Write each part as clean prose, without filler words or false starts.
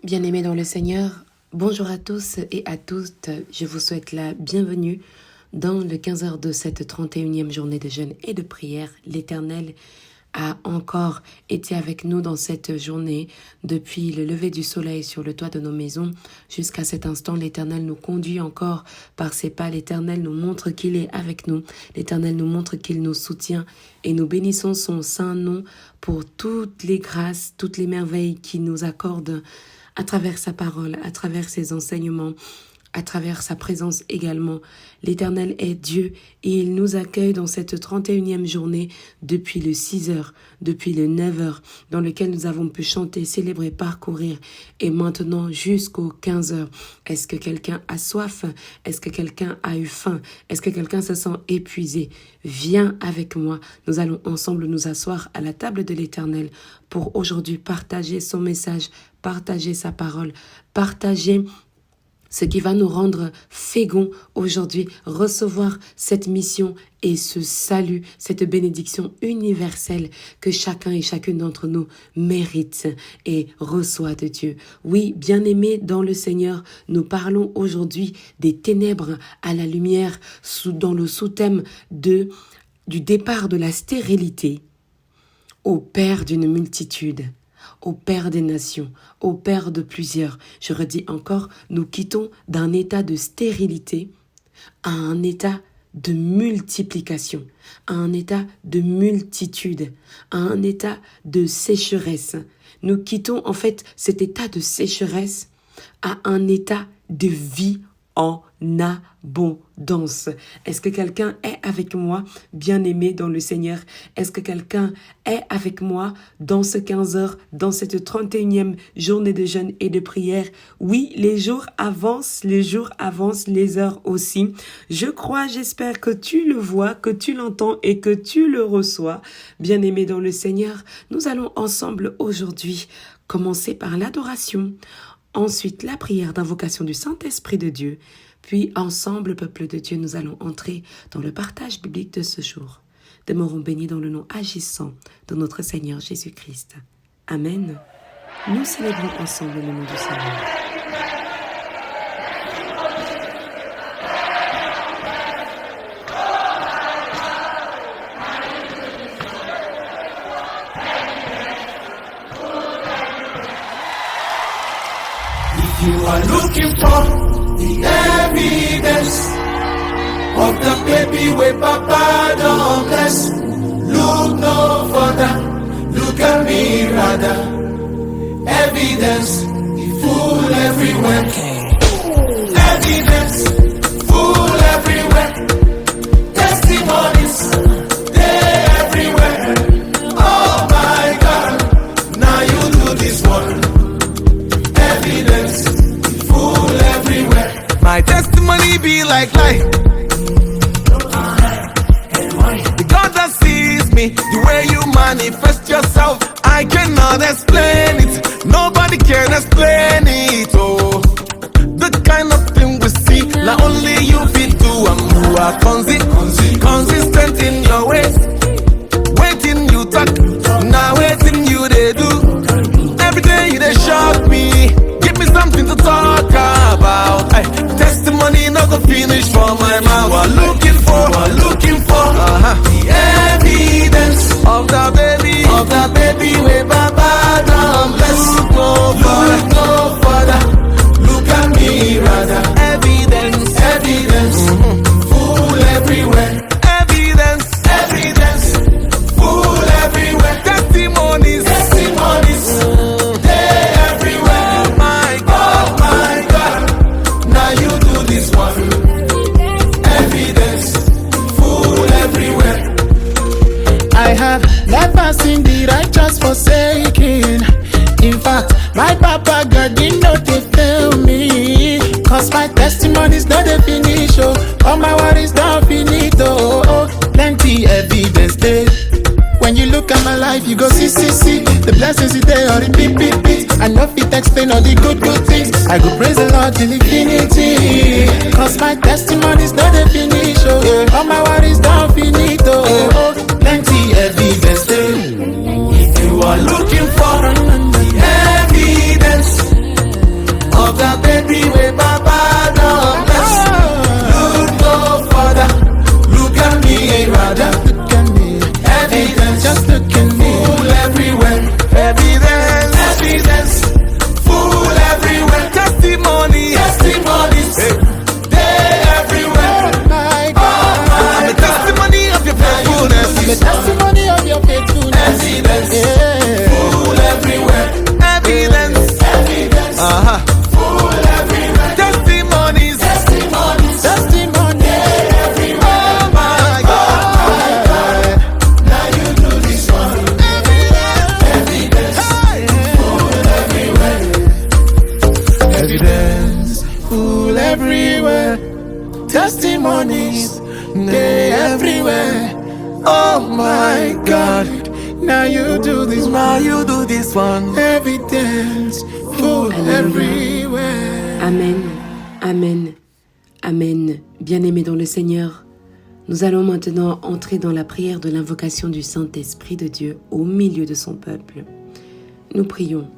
Bien-aimés dans le Seigneur, bonjour à tous et à toutes. Je vous souhaite la bienvenue dans le 15h de cette 31e journée de jeûne et de prière. L'Éternel a encore été avec nous dans cette journée depuis le lever du soleil sur le toit de nos maisons jusqu'à cet instant. L'Éternel nous conduit encore par ses pas. L'Éternel nous montre qu'il est avec nous. L'Éternel nous montre qu'il nous soutient et nous bénissons son saint nom pour toutes les grâces, toutes les merveilles qu'il nous accorde à travers sa parole, à travers ses enseignements, à travers sa présence également. L'Éternel est Dieu et il nous accueille dans cette 31e journée depuis le 6h, depuis le 9h, dans lequel nous avons pu chanter, célébrer, parcourir et maintenant jusqu'au 15h. Est-ce que quelqu'un a soif? Est-ce que quelqu'un a eu faim? Est-ce que quelqu'un se sent épuisé? Viens avec moi. Nous allons ensemble nous asseoir à la table de l'Éternel pour aujourd'hui partager son message, partager sa parole, partager ce qui va nous rendre féconds aujourd'hui, recevoir cette mission et ce salut, cette bénédiction universelle que chacun et chacune d'entre nous mérite et reçoit de Dieu. Oui, bien-aimés dans le Seigneur, nous parlons aujourd'hui des ténèbres à la lumière dans le sous-thème du départ de la stérilité au Père d'une multitude. Au Père des nations, au Père de plusieurs. Je redis encore, nous quittons d'un état de stérilité à un état de multiplication, à un état de multitude, à un état de sécheresse. Nous quittons en fait cet état de sécheresse à un état de vie en abondance. Est-ce que quelqu'un est avec moi, bien-aimé dans le Seigneur? Est-ce que quelqu'un est avec moi dans ce 15h, dans cette 31e journée de jeûne et de prière? Oui, les jours avancent, les heures aussi. Je crois, j'espère que tu le vois, que tu l'entends et que tu le reçois. Bien-aimé dans le Seigneur, nous allons ensemble aujourd'hui commencer par l'adoration. Ensuite, la prière d'invocation du Saint-Esprit de Dieu. Puis, ensemble, peuple de Dieu, nous allons entrer dans le partage biblique de ce jour. Demeurons bénis dans le nom agissant de notre Seigneur Jésus-Christ. Amen. Nous célébrons ensemble le nom du Seigneur. You are looking for the evidence of the baby where Papa don't bless. Look no further, look at me rather. Evidence, full everywhere. Evidence, full everywhere. Testimonies, they everywhere. Oh my God, now you do this one. Evidence, full everywhere. My testimony be like light. The God that sees me, the way you manifest yourself, I cannot explain it. Nobody can explain it. Oh, the kind of thing we see, not only you fit do, you are consistent in your ways. Waiting you talk, now waiting you they do. Every day you they shock me. Something to talk about. Testimony not gonna finish for my mouth. We're looking for the evidence of the baby where Baba don't bless. Look no further, look at me rather. Evidence, full everywhere. Evidence, full everywhere. Testimonies. Never seen the righteous forsaken. In fact, my Papa God did not fail me. Cause my testimonies not the finish. All my worries don't finish. Plenty evidence there. When you look at my life, you go see. The blessings is there or in beat. I know fit explain all the good things. I go praise the Lord till infinity. Cause my testimonies not the finish. All my worries don't finish. Plenty evidence there. If you are looking for the evidence testimonies, they everywhere. Oh my God, now you do this one. Evidence full everywhere. Amen, amen, amen. Bien-aimés dans le Seigneur, nous allons maintenant entrer dans la prière de l'invocation du Saint-Esprit de Dieu au milieu de son peuple. Nous prions.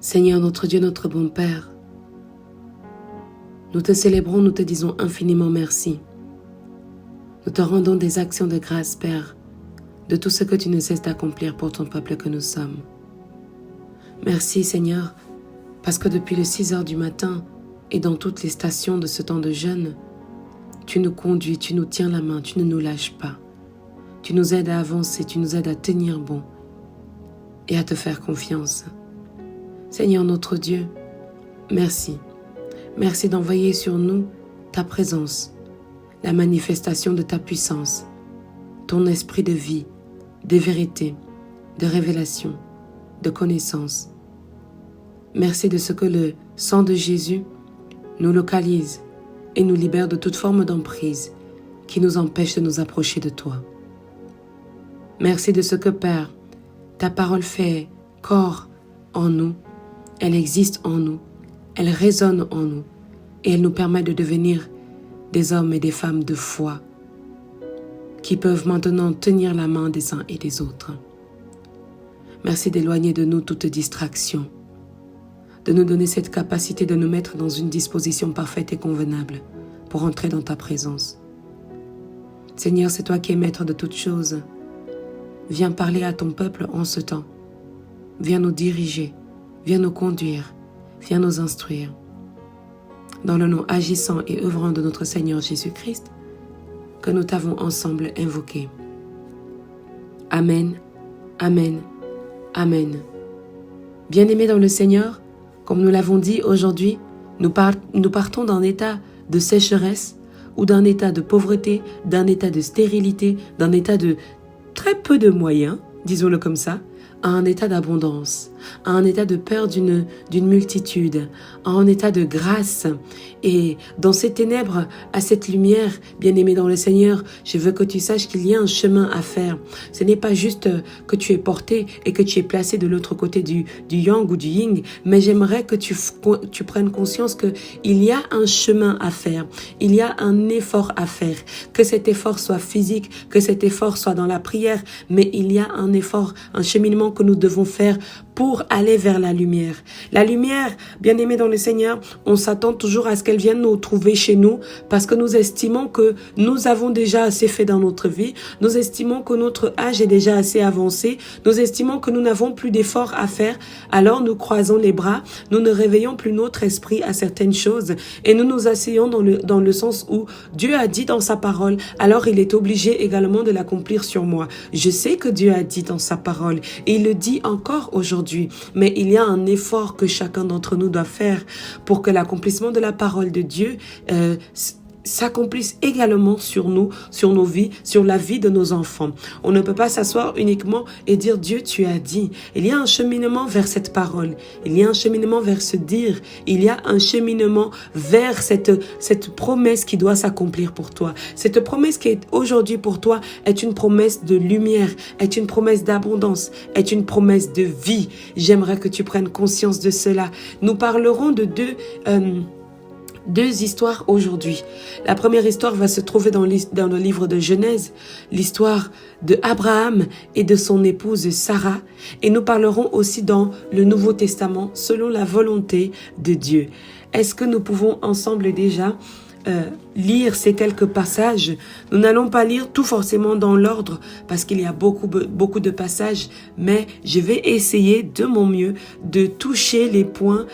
Seigneur notre Dieu, notre bon Père, nous te célébrons, nous te disons infiniment merci. Nous te rendons des actions de grâce, Père, de tout ce que tu ne cesses d'accomplir pour ton peuple que nous sommes. Merci, Seigneur, parce que depuis les 6 heures du matin et dans toutes les stations de ce temps de jeûne, tu nous conduis, tu nous tiens la main, tu ne nous lâches pas. Tu nous aides à avancer, tu nous aides à tenir bon et à te faire confiance. Seigneur notre Dieu, merci. Merci d'envoyer sur nous ta présence, la manifestation de ta puissance, ton esprit de vie, de vérité, de révélation, de connaissance. Merci de ce que le sang de Jésus nous localise et nous libère de toute forme d'emprise qui nous empêche de nous approcher de toi. Merci de ce que, Père, ta parole fait corps en nous, elle existe en nous, elle résonne en nous et elle nous permet de devenir des hommes et des femmes de foi qui peuvent maintenant tenir la main des uns et des autres. Merci d'éloigner de nous toute distraction, de nous donner cette capacité de nous mettre dans une disposition parfaite et convenable pour entrer dans ta présence. Seigneur, c'est toi qui es maître de toutes choses. Viens parler à ton peuple en ce temps. Viens nous diriger, viens nous conduire, viens nous instruire. Dans le nom agissant et œuvrant de notre Seigneur Jésus-Christ, que nous t'avons ensemble invoqué. Amen, amen, amen. Bien-aimés dans le Seigneur, comme nous l'avons dit aujourd'hui, nous partons d'un état de sécheresse ou d'un état de pauvreté, d'un état de stérilité, d'un état de très peu de moyens, disons-le comme ça, à un état d'abondance, à un état de peur d'une multitude, à un état de grâce. Et dans ces ténèbres, à cette lumière, bien-aimé dans le Seigneur, je veux que tu saches qu'il y a un chemin à faire. Ce n'est pas juste que tu es porté et que tu es placé de l'autre côté du yang ou du yin, mais j'aimerais que tu prennes conscience qu'il y a un chemin à faire, il y a un effort à faire, que cet effort soit physique, que cet effort soit dans la prière, mais il y a un effort, un cheminement que nous devons faire pour aller vers la lumière. La lumière, bien-aimée dans le Seigneur, on s'attend toujours à ce qu'elle vienne nous trouver chez nous parce que nous estimons que nous avons déjà assez fait dans notre vie, nous estimons que notre âge est déjà assez avancé, nous estimons que nous n'avons plus d'efforts à faire, alors nous croisons les bras, nous ne réveillons plus notre esprit à certaines choses et nous nous asseyons dans le sens où Dieu a dit dans sa parole, alors il est obligé également de l'accomplir sur moi. Je sais que Dieu a dit dans sa parole et il le dit encore aujourd'hui. Mais il y a un effort que chacun d'entre nous doit faire pour que l'accomplissement de la parole de Dieu s'accomplisse également sur nous, sur nos vies, sur la vie de nos enfants. On ne peut pas s'asseoir uniquement et dire Dieu, tu as dit. Il y a un cheminement vers cette parole. Il y a un cheminement vers ce dire. Il y a un cheminement vers cette promesse qui doit s'accomplir pour toi. Cette promesse qui est aujourd'hui pour toi est une promesse de lumière, est une promesse d'abondance, est une promesse de vie. J'aimerais que tu prennes conscience de cela. Nous parlerons de deux histoires aujourd'hui. La première histoire va se trouver dans le livre de Genèse, l'histoire de Abraham et de son épouse Sarah. Et nous parlerons aussi dans le Nouveau Testament selon la volonté de Dieu. Est-ce que nous pouvons ensemble déjà lire ces quelques passages? Nous n'allons pas lire tout forcément dans l'ordre parce qu'il y a beaucoup de passages, mais je vais essayer de mon mieux de toucher les points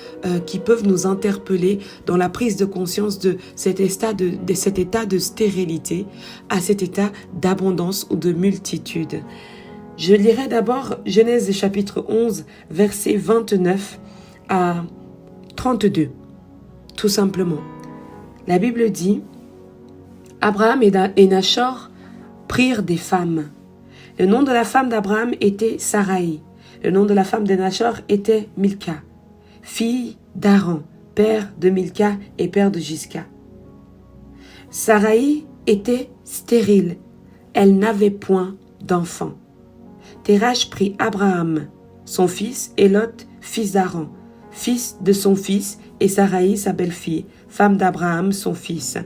qui peuvent nous interpeller dans la prise de conscience de cet état de stérilité à cet état d'abondance ou de multitude. Je lirai d'abord Genèse chapitre 11, versets 29 à 32, tout simplement. La Bible dit, Abraham et Nachor prirent des femmes. Le nom de la femme d'Abraham était Saraï. Le nom de la femme de Nachor était Milka, fille d'Aaron, père de Milca et père de Gisca. Saraï était stérile, elle n'avait point d'enfant. Térach prit Abraham, son fils, et Lot, fils d'Aaron, fils de son fils, et Saraï, sa belle-fille, femme d'Abraham, son fils.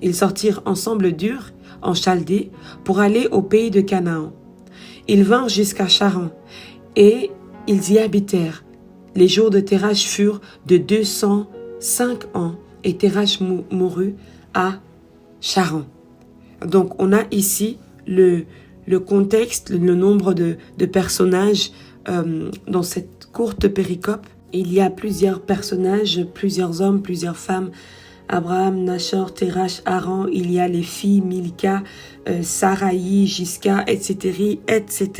Ils sortirent ensemble d'Ur, en Chaldée, pour aller au pays de Canaan. Ils vinrent jusqu'à Charan, et ils y habitèrent. Les jours de Térach furent de 205 ans, et Térach mourut à Charan. Donc on a ici le contexte, le nombre de personnages dans cette courte péricope. Il y a plusieurs personnages, plusieurs hommes, plusieurs femmes. Abraham, Nachor, Térach, Haran, il y a les filles Milca, Saraï, Gisca, etc., etc.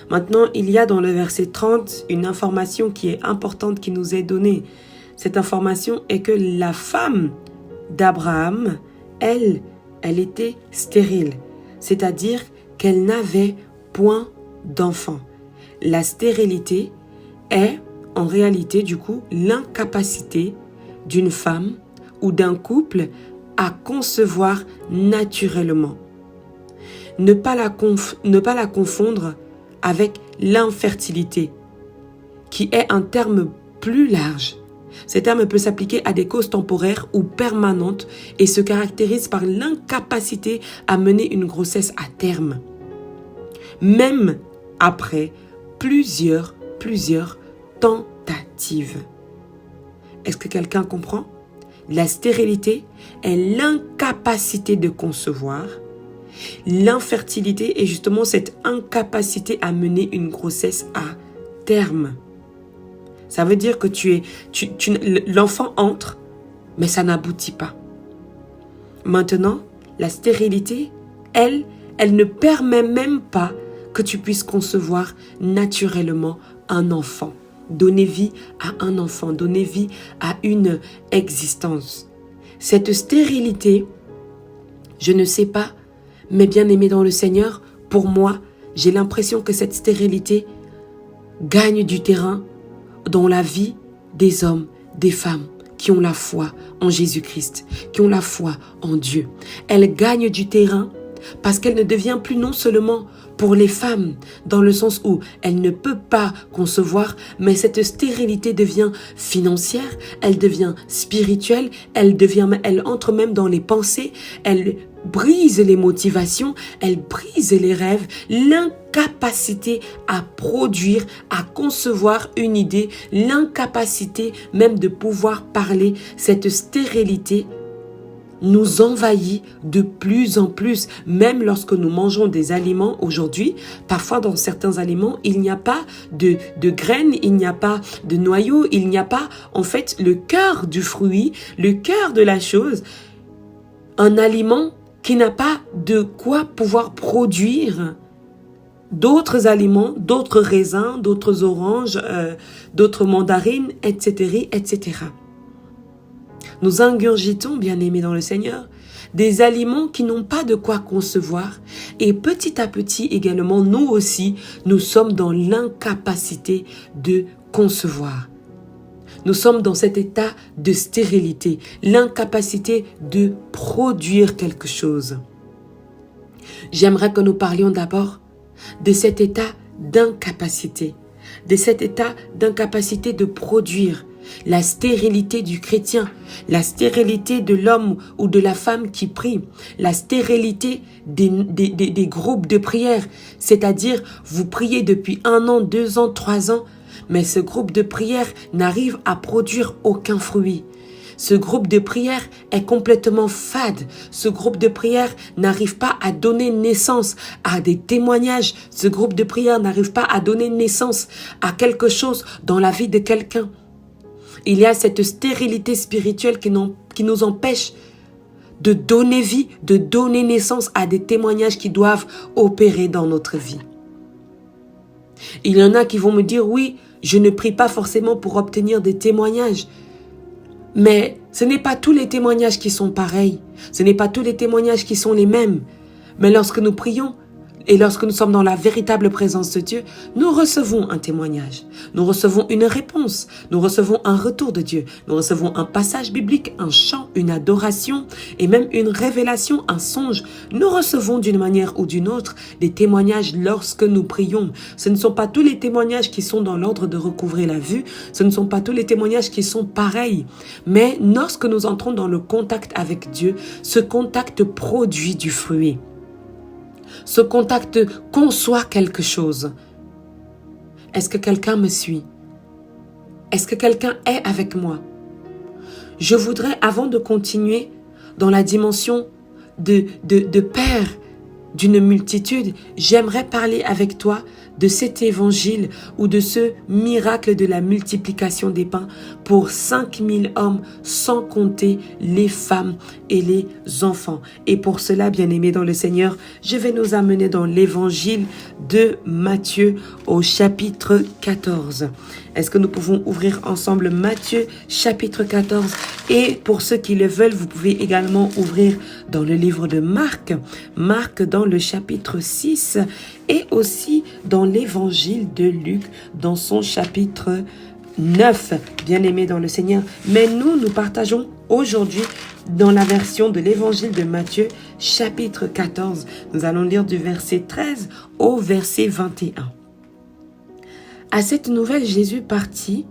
Maintenant, il y a dans le verset 30 une information qui est importante qui nous est donnée. Cette information est que la femme d'Abraham, elle était stérile, c'est-à-dire qu'elle n'avait point d'enfant. La stérilité est en réalité du coup l'incapacité d'une femme ou d'un couple à concevoir naturellement. Ne pas la confondre avec l'infertilité, qui est un terme plus large. Ce terme peut s'appliquer à des causes temporaires ou permanentes et se caractérise par l'incapacité à mener une grossesse à terme, même après plusieurs tentatives. Est-ce que quelqu'un comprend? La stérilité est l'incapacité de concevoir. L'infertilité est justement cette incapacité à mener une grossesse à terme. Ça veut dire que l'enfant entre, mais ça n'aboutit pas. Maintenant, la stérilité, elle ne permet même pas que tu puisses concevoir naturellement un enfant. Donner vie à un enfant, donner vie à une existence. Cette stérilité, je ne sais pas, mais bien aimé dans le Seigneur, pour moi, j'ai l'impression que cette stérilité gagne du terrain dans la vie des hommes, des femmes qui ont la foi en Jésus-Christ, qui ont la foi en Dieu. Elle gagne du terrain parce qu'elle ne devient plus non seulement pour les femmes, dans le sens où elle ne peut pas concevoir, mais cette stérilité devient financière, elle devient spirituelle, elle entre même dans les pensées, elle brise les motivations, elle brise les rêves, l'incapacité à produire, à concevoir une idée, l'incapacité même de pouvoir parler, cette stérilité nous envahit de plus en plus, même lorsque nous mangeons des aliments aujourd'hui. Parfois, dans certains aliments, il n'y a pas de graines, il n'y a pas de noyaux, il n'y a pas, en fait, le cœur du fruit, le cœur de la chose. Un aliment qui n'a pas de quoi pouvoir produire d'autres aliments, d'autres raisins, d'autres oranges, d'autres mandarines, etc., etc. Nous ingurgitons, bien-aimés dans le Seigneur, des aliments qui n'ont pas de quoi concevoir. Et petit à petit également, nous aussi, nous sommes dans l'incapacité de concevoir. Nous sommes dans cet état de stérilité, l'incapacité de produire quelque chose. J'aimerais que nous parlions d'abord de cet état d'incapacité, de produire. La stérilité du chrétien, la stérilité de l'homme ou de la femme qui prie, la stérilité des groupes de prière, c'est-à-dire vous priez depuis 1 an, 2 ans, 3 ans, mais ce groupe de prière n'arrive à produire aucun fruit. Ce groupe de prière est complètement fade. Ce groupe de prière n'arrive pas à donner naissance à des témoignages. Ce groupe de prière n'arrive pas à donner naissance à quelque chose dans la vie de quelqu'un. Il y a cette stérilité spirituelle qui nous empêche de donner vie, de donner naissance à des témoignages qui doivent opérer dans notre vie. Il y en a qui vont me dire, oui, je ne prie pas forcément pour obtenir des témoignages. Mais ce n'est pas tous les témoignages qui sont pareils. Ce n'est pas tous les témoignages qui sont les mêmes. Mais lorsque nous prions, Et lorsque nous sommes dans la véritable présence de Dieu, nous recevons un témoignage, nous recevons une réponse, nous recevons un retour de Dieu, nous recevons un passage biblique, un chant, une adoration et même une révélation, un songe. Nous recevons d'une manière ou d'une autre des témoignages lorsque nous prions. Ce ne sont pas tous les témoignages qui sont dans l'ordre de recouvrer la vue, ce ne sont pas tous les témoignages qui sont pareils. Mais lorsque nous entrons dans le contact avec Dieu, ce contact produit du fruit. Ce contact conçoit quelque chose. Est-ce que quelqu'un me suit? Est-ce que quelqu'un est avec moi? Je voudrais, avant de continuer dans la dimension de Père d'une multitude, j'aimerais parler avec toi de cet évangile ou de ce miracle de la multiplication des pains pour 5000 hommes, sans compter les femmes et les enfants. Et pour cela, bien-aimés dans le Seigneur, je vais nous amener dans l'évangile de Matthieu au chapitre 14. Est-ce que nous pouvons ouvrir ensemble Matthieu chapitre 14? Et pour ceux qui le veulent, vous pouvez également ouvrir dans le livre de Marc, Marc dans le chapitre 6 et aussi dans l'évangile de Luc dans son chapitre 9, bien-aimés dans le Seigneur. Mais nous partageons aujourd'hui dans la version de l'évangile de Matthieu, chapitre 14. Nous allons lire du verset 13 au verset 21. À cette nouvelle, Jésus partit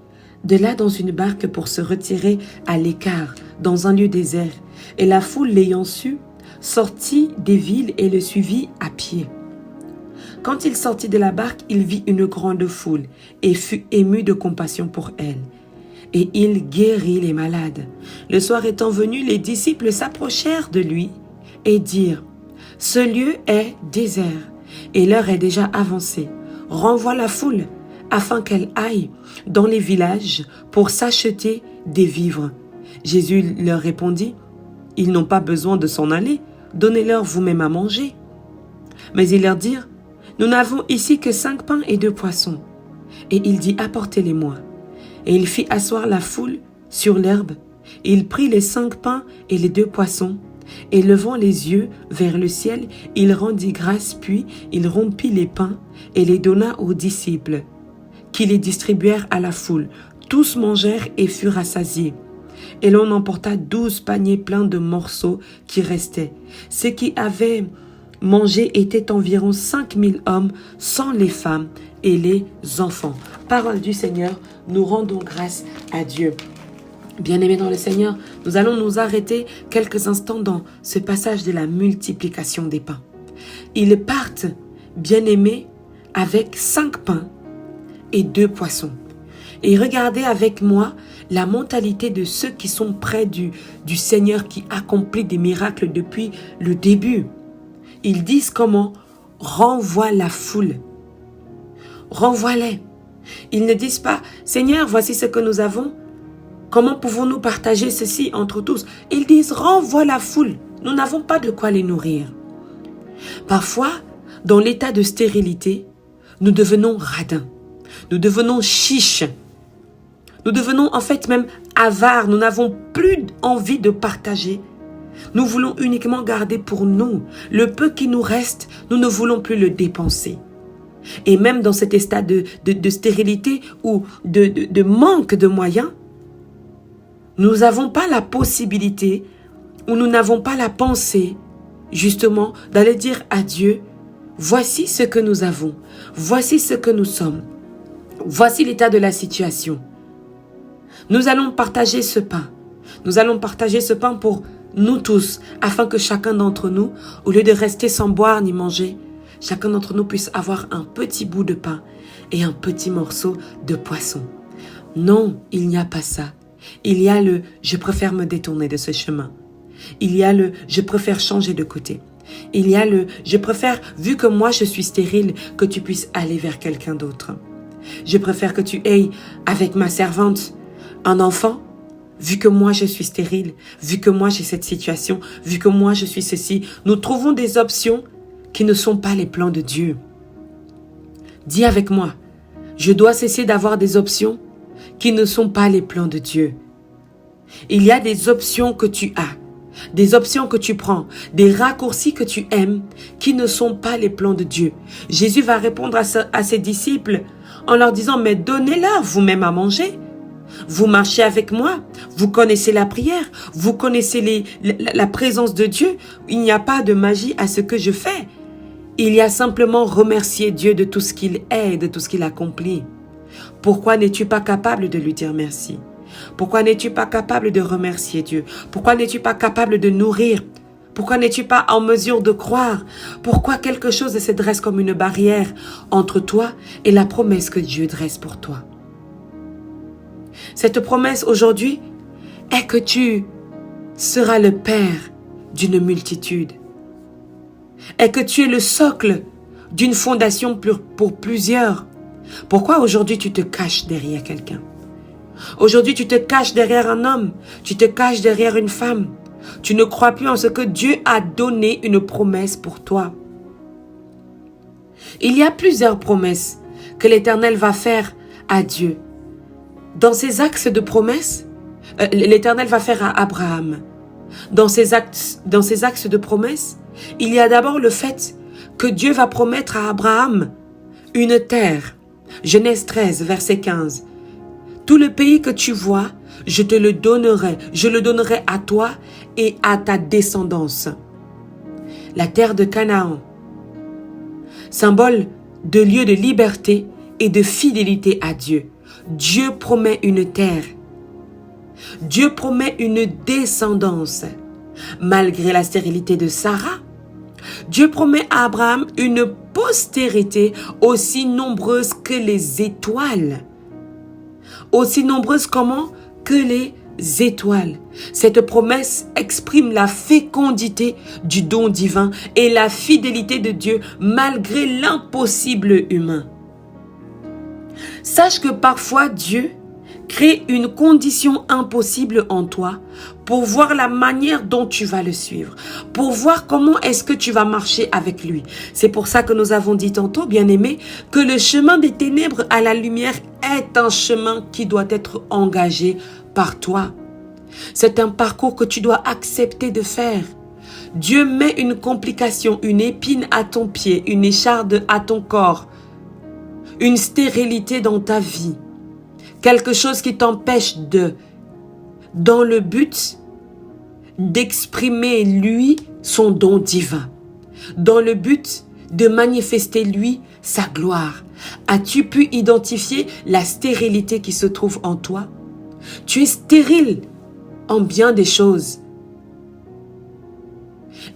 de là dans une barque pour se retirer à l'écart, dans un lieu désert. Et la foule, l'ayant su, sortit des villes et le suivit à pied. Quand il sortit de la barque, il vit une grande foule et fut ému de compassion pour elle. Et il guérit les malades. Le soir étant venu, les disciples s'approchèrent de lui et dirent : « Ce lieu est désert et l'heure est déjà avancée. Renvoie la foule afin qu'elle aille dans les villages pour s'acheter des vivres. » Jésus leur répondit : « Ils n'ont pas besoin de s'en aller, donnez-leur vous-même à manger. » Mais ils leur dirent : « Nous n'avons ici que 5 pains et 2 poissons. » Et il dit : « Apportez-les-moi. » Et il fit asseoir la foule sur l'herbe. Il prit les 5 pains et les 2 poissons, et levant les yeux vers le ciel, il rendit grâce, puis il rompit les pains et les donna aux disciples, qui les distribuèrent à la foule. Tous mangèrent et furent rassasiés. Et l'on emporta 12 paniers pleins de morceaux qui restaient. Ceux qui avaient mangé étaient environ 5000 hommes, sans les femmes et les enfants. Parole du Seigneur, nous rendons grâce à Dieu. Bien-aimés dans le Seigneur, nous allons nous arrêter quelques instants dans ce passage de la multiplication des pains. Ils partent, bien-aimés, avec 5 pains et 2 poissons. Et regardez avec moi la mentalité de ceux qui sont près du Seigneur qui accomplit des miracles depuis le début. Ils disent comment ? Renvoie la foule. Renvoie-les. Ils ne disent pas : Seigneur, voici ce que nous avons. Comment pouvons-nous partager ceci entre tous? Ils disent : renvoie la foule. Nous n'avons pas de quoi les nourrir. Parfois, dans l'état de stérilité, nous devenons radins. Nous devenons chiches. Nous devenons en fait même avares. Nous n'avons plus envie de partager. Nous voulons uniquement garder pour nous. Le peu qui nous reste, nous ne voulons plus le dépenser. Et même dans cet état de stérilité ou de manque de moyens, nous n'avons pas la possibilité ou nous n'avons pas la pensée justement d'aller dire à Dieu : voici ce que nous avons, voici ce que nous sommes, voici l'état de la situation. Nous allons partager ce pain. Nous allons partager ce pain pour nous tous, afin que chacun d'entre nous, au lieu de rester sans boire ni manger, chacun d'entre nous puisse avoir un petit bout de pain et un petit morceau de poisson. Non, il n'y a pas ça. Il y a le « je préfère me détourner de ce chemin ». Il y a le « je préfère changer de côté ». Il y a le « je préfère, vu que moi je suis stérile, que tu puisses aller vers quelqu'un d'autre ». Je préfère que tu aies avec ma servante un enfant, vu que moi je suis stérile, vu que moi j'ai cette situation, vu que moi je suis ceci. Nous trouvons des options qui ne sont pas les plans de Dieu. Dis avec moi, je dois cesser d'avoir des options qui ne sont pas les plans de Dieu. Il y a des options que tu as, des options que tu prends, des raccourcis que tu aimes, qui ne sont pas les plans de Dieu. Jésus va répondre à ses disciples en leur disant, mais donnez-leur vous-même à manger. Vous marchez avec moi, vous connaissez la prière, vous connaissez la présence de Dieu. Il n'y a pas de magie à ce que je fais. Il y a simplement remercier Dieu de tout ce qu'il est et de tout ce qu'il accomplit. Pourquoi n'es-tu pas capable de lui dire merci? Pourquoi n'es-tu pas capable de remercier Dieu? Pourquoi n'es-tu pas capable de nourrir? Pourquoi n'es-tu pas en mesure de croire? Pourquoi quelque chose se dresse comme une barrière entre toi et la promesse que Dieu dresse pour toi? Cette promesse aujourd'hui est que tu seras le père d'une multitude. Est que tu es le socle d'une fondation pour plusieurs. Pourquoi aujourd'hui tu te caches derrière quelqu'un? Aujourd'hui tu te caches derrière un homme, tu te caches derrière une femme. Tu ne crois plus en ce que Dieu a donné une promesse pour toi. Il y a plusieurs promesses que l'Éternel va faire à Dieu. Dans ces axes de promesses, l'Éternel va faire à Abraham. Dans ces axes de promesses, il y a d'abord le fait que Dieu va promettre à Abraham une terre. Genèse 13, verset 15. Tout le pays que tu vois, je le donnerai à toi et à ta descendance. La terre de Canaan, symbole de lieu de liberté et de fidélité à Dieu. Dieu promet une terre. Dieu promet une descendance. Malgré la stérilité de Sarah, Dieu promet à Abraham une postérité aussi nombreuse que les étoiles. Aussi nombreuse comment? Que les étoiles. Cette promesse exprime la fécondité du don divin et la fidélité de Dieu malgré l'impossible humain. Sache que parfois Dieu crée une condition impossible en toi pour voir la manière dont tu vas le suivre, pour voir comment est-ce que tu vas marcher avec lui. C'est pour ça que nous avons dit tantôt, bien-aimés, que le chemin des ténèbres à la lumière est un chemin qui doit être engagé par toi. C'est un parcours que tu dois accepter de faire. Dieu met une complication, une épine à ton pied, une écharde à ton corps, une stérilité dans ta vie, quelque chose qui t'empêche dans le but d'exprimer lui son don divin, dans le but de manifester lui sa gloire. As-tu pu identifier la stérilité qui se trouve en toi? Tu es stérile en bien des choses.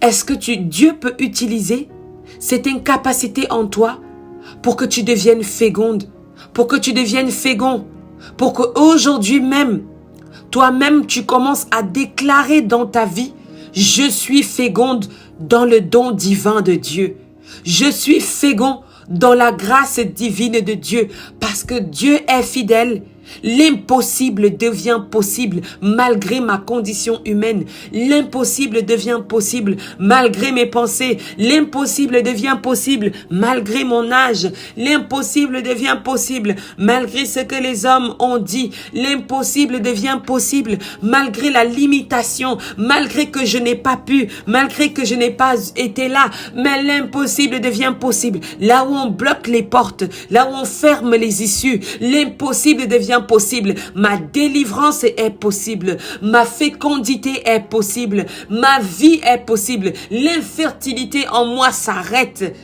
Est-ce que Dieu peut utiliser cette incapacité en toi pour que tu deviennes féconde, pour que tu deviennes fécond, pour qu'aujourd'hui même, toi-même, tu commences à déclarer dans ta vie, je suis féconde dans le don divin de Dieu. Je suis fécond dans la grâce divine de Dieu, parce que Dieu est fidèle. L'impossible devient possible malgré ma condition humaine. L'impossible devient possible malgré mes pensées. L'impossible devient possible malgré mon âge. L'impossible devient possible malgré ce que les hommes ont dit. L'impossible devient possible malgré la limitation, malgré que je n'ai pas pu, malgré que je n'ai pas été là. Mais l'impossible devient possible. Là où on bloque les portes, là où on ferme les issues, l'impossible devient possible. Ma délivrance est possible. Ma fécondité est possible. Ma vie est possible. L'infertilité en moi s'arrête.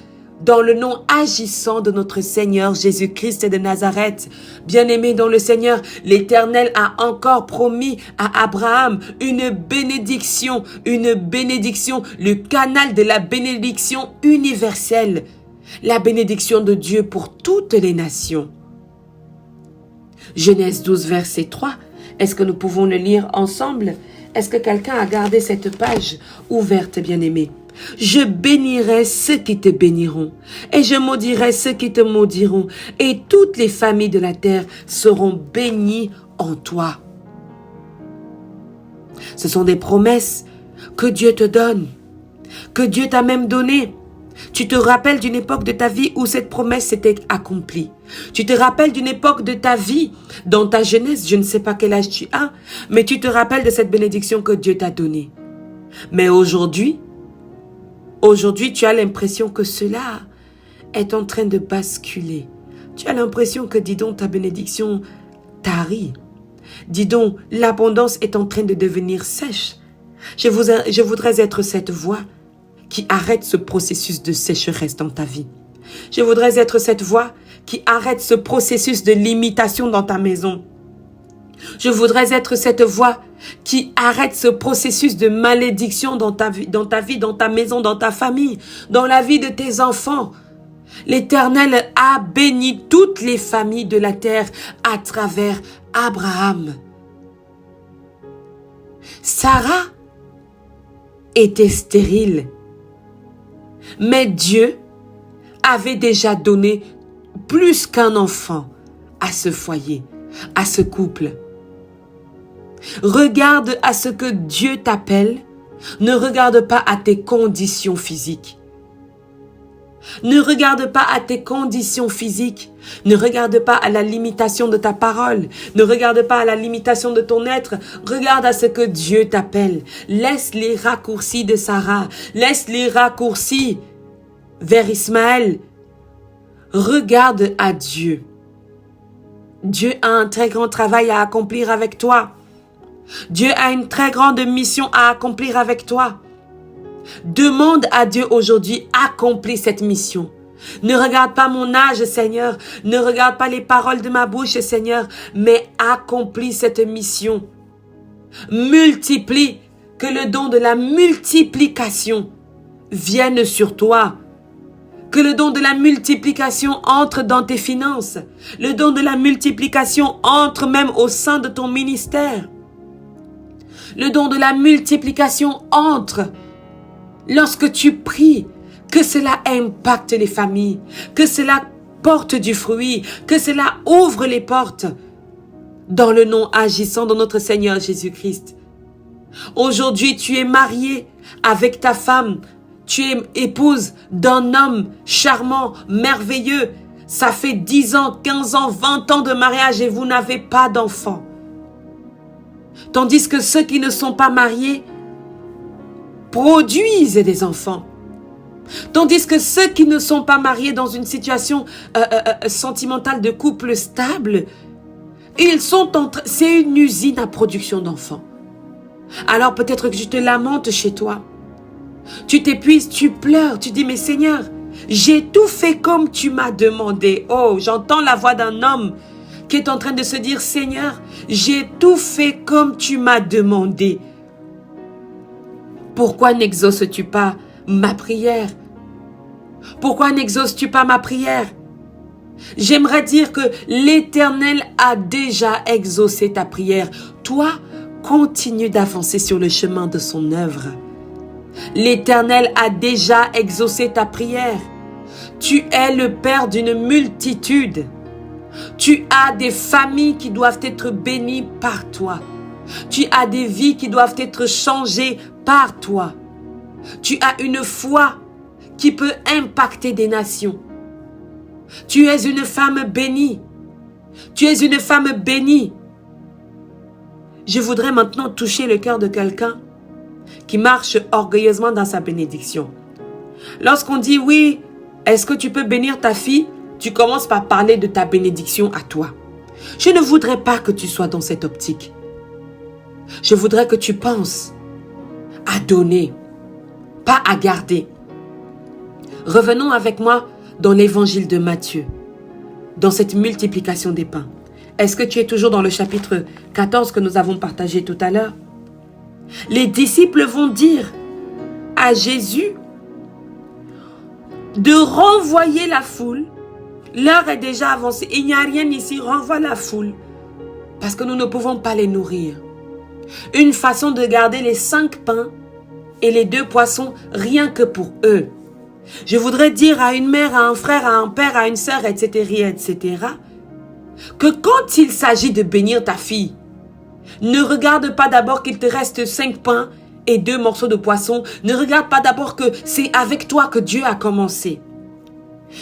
Dans le nom agissant de notre Seigneur Jésus-Christ de Nazareth. Bien-aimé dans le Seigneur, l'Éternel a encore promis à Abraham une bénédiction, le canal de la bénédiction universelle. La bénédiction de Dieu pour toutes les nations. Genèse 12, verset 3. Est-ce que nous pouvons le lire ensemble? Est-ce que quelqu'un a gardé cette page ouverte, bien-aimé? Je bénirai ceux qui te béniront, et je maudirai ceux qui te maudiront, et toutes les familles de la terre seront bénies en toi. Ce sont des promesses que Dieu te donne, que Dieu t'a même données. Tu te rappelles d'une époque de ta vie où cette promesse s'était accomplie. Tu te rappelles d'une époque de ta vie, dans ta jeunesse, je ne sais pas quel âge tu as, mais tu te rappelles de cette bénédiction que Dieu t'a donnée. Mais aujourd'hui, tu as l'impression que cela est en train de basculer. Tu as l'impression que, dis donc, ta bénédiction tarit. Dis donc, l'abondance est en train de devenir sèche. Je voudrais être cette voix qui arrête ce processus de sécheresse dans ta vie. Je voudrais être cette voix qui arrête ce processus de limitation dans ta maison. Je voudrais être cette voix qui arrête ce processus de malédiction dans ta vie, dans ta maison, dans ta famille, dans la vie de tes enfants. L'Éternel a béni toutes les familles de la terre à travers Abraham. Sarah était stérile, mais Dieu avait déjà donné plus qu'un enfant à ce foyer, à ce couple. Regarde à ce que Dieu t'appelle, ne regarde pas à tes conditions physiques. Ne regarde pas à tes conditions physiques. Ne regarde pas à la limitation de ta parole. Ne regarde pas à la limitation de ton être. Regarde à ce que Dieu t'appelle. Laisse les raccourcis de Sarah. Laisse les raccourcis vers Ismaël. Regarde à Dieu. Dieu a un très grand travail à accomplir avec toi. Dieu a une très grande mission à accomplir avec toi. Demande à Dieu aujourd'hui, accomplis cette mission. Ne regarde pas mon âge, Seigneur. Ne regarde pas les paroles de ma bouche, Seigneur. Mais accomplis cette mission. Multiplie, que le don de la multiplication vienne sur toi. Que le don de la multiplication entre dans tes finances. Le don de la multiplication entre même au sein de ton ministère. Le don de la multiplication entre lorsque tu pries, que cela impacte les familles, que cela porte du fruit, que cela ouvre les portes dans le nom agissant de notre Seigneur Jésus-Christ. Aujourd'hui, tu es marié avec ta femme, tu es épouse d'un homme charmant, merveilleux. Ça fait 10 ans, 15 ans, 20 ans de mariage et vous n'avez pas d'enfant. Tandis que ceux qui ne sont pas mariés produisent des enfants. Tandis que ceux qui ne sont pas mariés dans une situation sentimentale de couple stable, c'est une usine à production d'enfants. Alors peut-être que tu te lamentes chez toi. Tu t'épuises, tu pleures, tu dis mais Seigneur, j'ai tout fait comme tu m'as demandé. Oh, j'entends la voix d'un homme qui est en train de se dire Seigneur, j'ai tout fait comme tu m'as demandé. Pourquoi n'exauces-tu pas ma prière? Pourquoi n'exauces-tu pas ma prière? J'aimerais dire que l'Éternel a déjà exaucé ta prière. Toi, continue d'avancer sur le chemin de son œuvre. L'Éternel a déjà exaucé ta prière. Tu es le Père d'une multitude. Tu as des familles qui doivent être bénies par toi. Tu as des vies qui doivent être changées par toi. Tu as une foi qui peut impacter des nations. Tu es une femme bénie. Tu es une femme bénie. Je voudrais maintenant toucher le cœur de quelqu'un qui marche orgueilleusement dans sa bénédiction. Lorsqu'on dit oui, est-ce que tu peux bénir ta fille? Tu commences par parler de ta bénédiction à toi. Je ne voudrais pas que tu sois dans cette optique. Je voudrais que tu penses à donner, pas à garder. Revenons avec moi dans l'évangile de Matthieu, dans cette multiplication des pains. Est-ce que tu es toujours dans le chapitre 14 que nous avons partagé tout à l'heure? Les disciples vont dire à Jésus de renvoyer la foule. L'heure est déjà avancée. Il n'y a rien ici. Renvoie la foule. Parce que nous ne pouvons pas les nourrir. Une façon de garder les 5 pains et les 2 poissons rien que pour eux. Je voudrais dire à une mère, à un frère, à un père, à une sœur, etc., que quand il s'agit de bénir ta fille, ne regarde pas d'abord qu'il te reste 5 pains et 2 morceaux de poisson. Ne regarde pas d'abord que c'est avec toi que Dieu a commencé.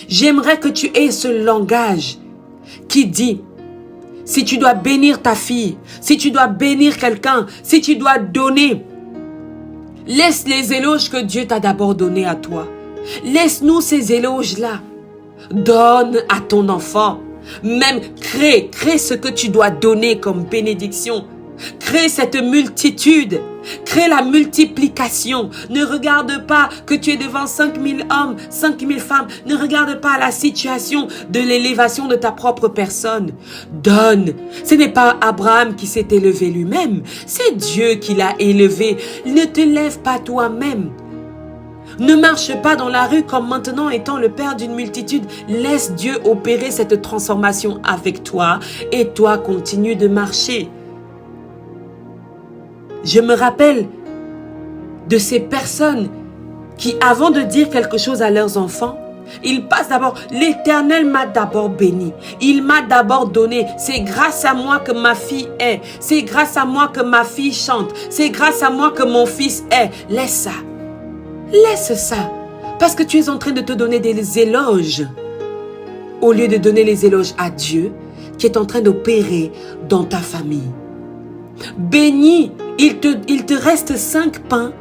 J'aimerais que tu aies ce langage qui dit, si tu dois bénir ta fille, si tu dois bénir quelqu'un, si tu dois donner, Laisse les éloges que Dieu t'a d'abord donnés à toi. Laisse-nous ces éloges-là. Donne à ton enfant. Même crée ce que tu dois donner comme bénédiction. Crée cette multitude. Crée la multiplication. Ne regarde pas que tu es devant 5000 hommes, 5000 femmes. Ne regarde pas la situation de l'élévation de ta propre personne. Donne. Ce n'est pas Abraham qui s'est élevé lui-même. C'est Dieu qui l'a élevé. Ne te lève pas toi-même. Ne marche pas dans la rue comme maintenant étant le père d'une multitude. Laisse Dieu opérer cette transformation avec toi et toi continue de marcher. Je me rappelle de ces personnes qui, avant de dire quelque chose à leurs enfants, ils passent d'abord, l'Éternel m'a d'abord béni. Il m'a d'abord donné. C'est grâce à moi que ma fille est. C'est grâce à moi que ma fille chante. C'est grâce à moi que mon fils est. Laisse ça. Laisse ça. Parce que tu es en train de te donner des éloges. Au lieu de donner les éloges à Dieu, qui est en train d'opérer dans ta famille. Béni, il te reste 5 pains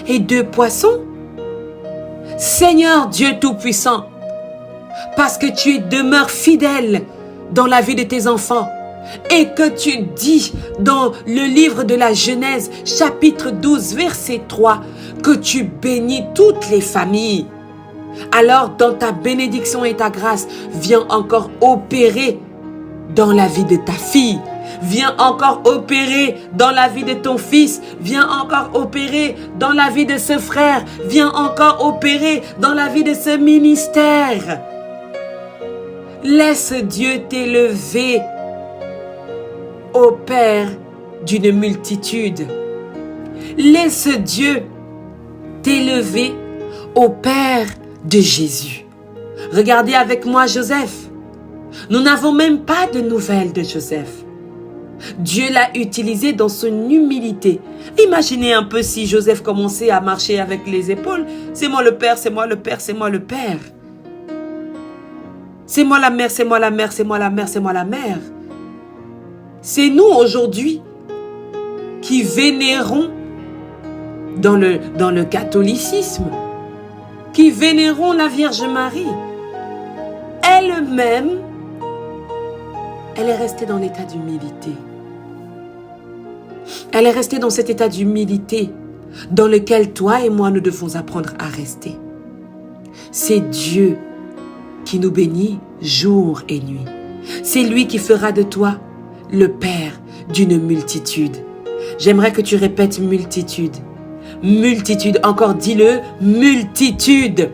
et 2 poissons. Seigneur Dieu Tout-Puissant, parce que tu demeures fidèle dans la vie de tes enfants et que tu dis dans le livre de la Genèse, chapitre 12, verset 3, que tu bénis toutes les familles. Alors, dans ta bénédiction et ta grâce, viens encore opérer dans la vie de ta fille. Viens encore opérer dans la vie de ton fils. Viens encore opérer dans la vie de ce frère. Viens encore opérer dans la vie de ce ministère. Laisse Dieu t'élever au Père d'une multitude. Laisse Dieu t'élever au Père de Jésus. Regardez avec moi Joseph. Nous n'avons même pas de nouvelles de Joseph. Dieu l'a utilisé dans son humilité. Imaginez un peu si Joseph commençait à marcher avec les épaules. C'est moi le Père, c'est moi le Père, c'est moi le Père. C'est moi la mère, c'est moi la mère, c'est moi la mère, c'est moi la mère. C'est nous aujourd'hui qui vénérons dans le catholicisme, qui vénérons la Vierge Marie. Elle-même, elle est restée dans l'état d'humilité. Elle est restée dans cet état d'humilité dans lequel toi et moi nous devons apprendre à rester. C'est Dieu qui nous bénit jour et nuit. C'est lui qui fera de toi le Père d'une multitude. J'aimerais que tu répètes multitude. Multitude, encore dis-le, multitude.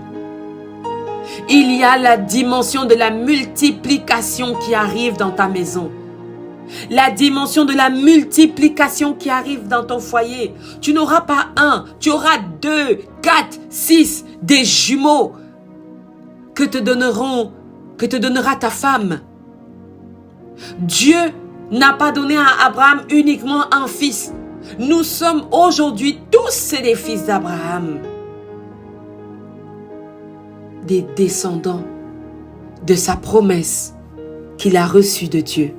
Il y a la dimension de la multiplication qui arrive dans ta maison. La dimension de la multiplication qui arrive dans ton foyer. Tu n'auras pas 1, tu auras 2, 4, 6, des jumeaux que te donnera ta femme. Dieu n'a pas donné à Abraham uniquement un fils. Nous sommes aujourd'hui tous des fils d'Abraham. Des descendants de sa promesse qu'il a reçue de Dieu.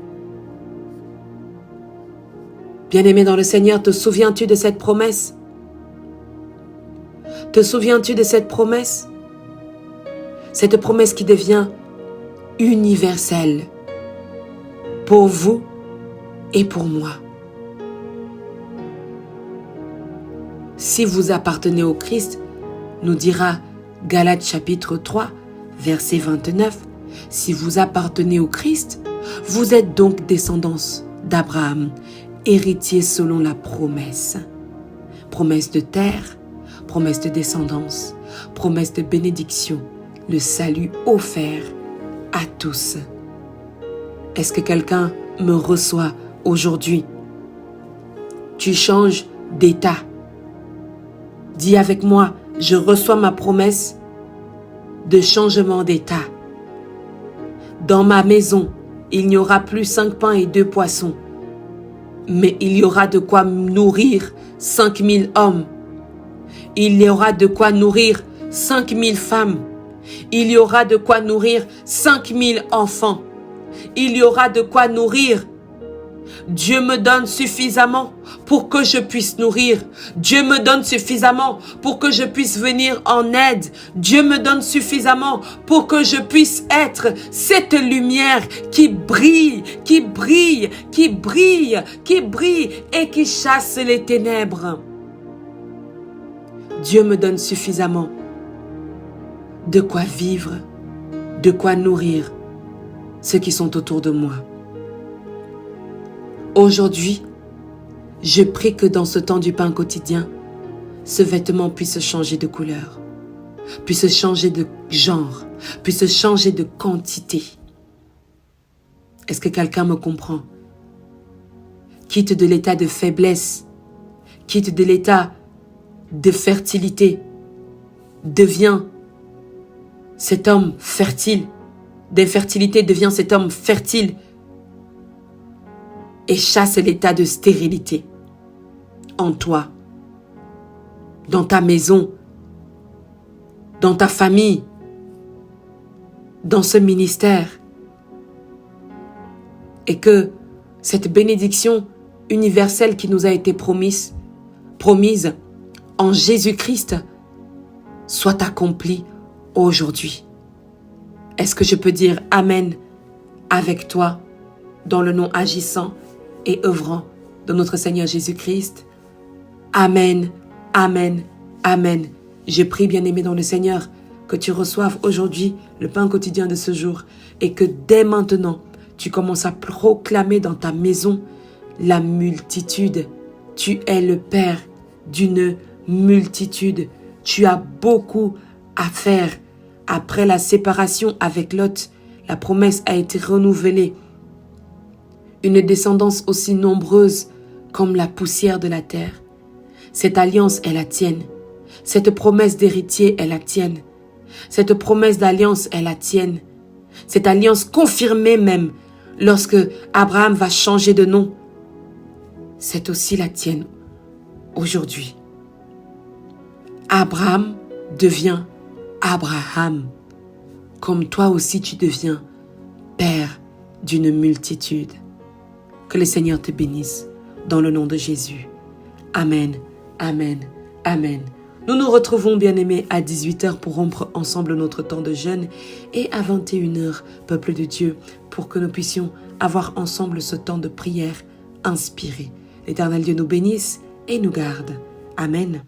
Bien-aimé dans le Seigneur, te souviens-tu de cette promesse? Te souviens-tu de cette promesse? Cette promesse qui devient universelle pour vous et pour moi. Si vous appartenez au Christ, nous dira Galates chapitre 3, verset 29, si vous appartenez au Christ, vous êtes donc descendants d'Abraham, héritiers selon la promesse. Promesse de terre, promesse de descendance, promesse de bénédiction, le salut offert à tous. Est-ce que quelqu'un me reçoit aujourd'hui? Tu changes d'état. Dis avec moi, je reçois ma promesse de changement d'état. Dans ma maison, il n'y aura plus 5 pains et 2 poissons. Mais il y aura de quoi nourrir 5000 hommes. Il y aura de quoi nourrir 5000 femmes. Il y aura de quoi nourrir 5000 enfants. Il y aura de quoi nourrir Dieu me donne suffisamment pour que je puisse nourrir. Dieu me donne suffisamment pour que je puisse venir en aide. Dieu me donne suffisamment pour que je puisse être cette lumière qui brille, qui brille, qui brille, qui brille et qui chasse les ténèbres. Dieu me donne suffisamment de quoi vivre, de quoi nourrir ceux qui sont autour de moi. Aujourd'hui, je prie que dans ce temps du pain quotidien, ce vêtement puisse changer de couleur, puisse changer de genre, puisse changer de quantité. Est-ce que quelqu'un me comprend? Quitte de l'état de faiblesse, quitte de l'état de fertilité, deviens cet homme fertile. D'infertilité, deviens cet homme fertile. Et chasse l'état de stérilité en toi, dans ta maison, dans ta famille, dans ce ministère. Et que cette bénédiction universelle qui nous a été promise en Jésus-Christ soit accomplie aujourd'hui. Est-ce que je peux dire Amen avec toi dans le nom agissant et œuvrant de notre Seigneur Jésus-Christ? Amen, amen, amen. Je prie, bien-aimé dans le Seigneur, que tu reçoives aujourd'hui le pain quotidien de ce jour et que dès maintenant, tu commences à proclamer dans ta maison la multitude. Tu es le Père d'une multitude. Tu as beaucoup à faire. Après la séparation avec Lot, la promesse a été renouvelée. Une descendance aussi nombreuse comme la poussière de la terre. Cette alliance est la tienne. Cette promesse d'héritier est la tienne. Cette promesse d'alliance est la tienne. Cette alliance confirmée même lorsque Abraham va changer de nom, c'est aussi la tienne aujourd'hui. Abraham devient Abraham, comme toi aussi tu deviens Père d'une multitude. Que le Seigneur te bénisse dans le nom de Jésus. Amen, amen, amen. Nous nous retrouvons, bien-aimés, à 18h pour rompre ensemble notre temps de jeûne et à 21h, peuple de Dieu, pour que nous puissions avoir ensemble ce temps de prière inspiré. L'Éternel Dieu nous bénisse et nous garde. Amen.